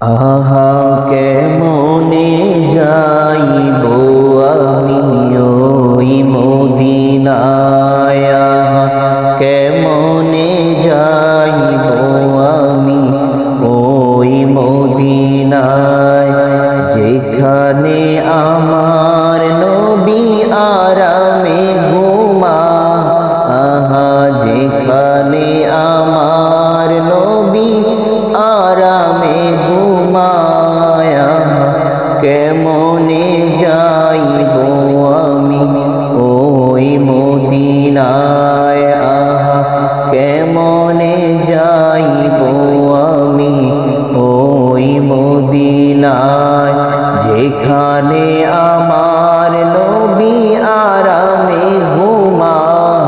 আহা কেমনে যাইব আমি ওই মদিনায়, কেমনে যাইব আমি ওই মদিনায়, যেখানে আমার নবী আরামে ঘুমায়। আহা যেখানে আমার নবী আরামে ঘুমায়, কেমনে যাইব আমি ওই মদিনায়। আহা কেমনে যাইব আমি ওই মদিনায়, যেখানে আমার নবী আরামে ঘুমায়।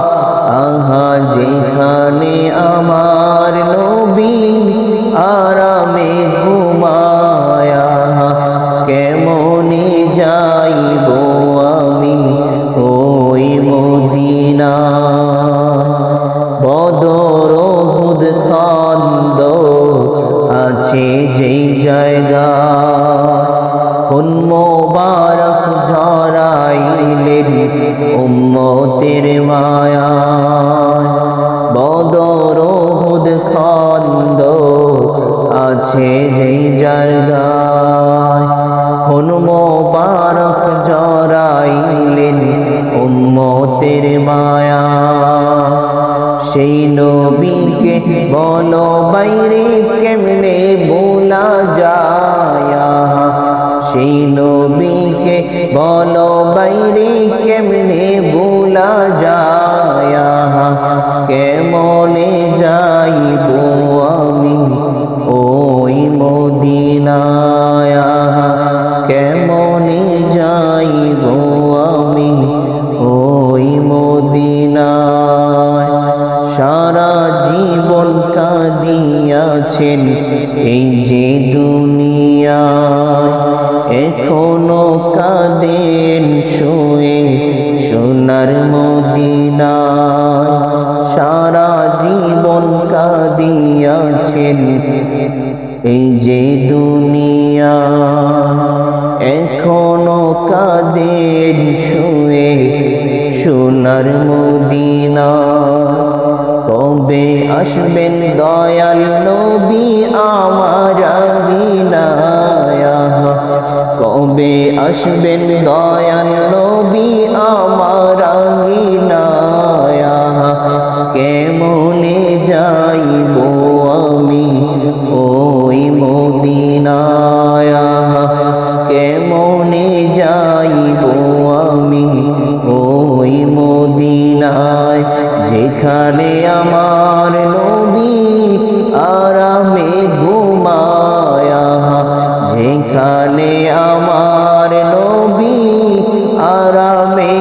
আহা যেখানে আমার নবী আরামে ঘুমায়, কেমনে যাইব আমি ওই মদিনায়। বদর উহুদ খান্দক আছে যেই জায়গা, খুন মোবারক ঝরাইলেন উম্মতের মায়ায়। বদর উহুদ খান্দক আছে যেই জায়গায়, খুন মোবারক ঝরাইলেন উম্মতের মায়ায়। সেই নবীকে বলো বাইরে কেমনে ভোলা যায়। সেই নবীকে বলো বাইরে কেমনে ভোলা যায়। কেমনে যাইব আমি ওই মদিনায়, কেমনে যাইব আমি ওই মদিনায়। সারা জীবন কাঁদিয়াছেন এই যে দুনিয়ায়, এখনো কাঁদেন শুয়ে সোনার মদিনায়। সারা জীবন কাঁদিয়াছেন এই যে দুনিয়ায়, এখনো কাঁদেন শুয়ে সোনার মদিনায়। কবে আসবেন দয়াল নবী আমার আঙিনায়। কবে আসবেন দয়াল নবী আমার আঙিনায়, কেমনে যাইব আমি ওই মদিনায়। কেমনে যাইব আমি ওই মদিনায়, যেখানে আমার নবী আরামে ঘুমায়। যেখানে আমার নবী আরামে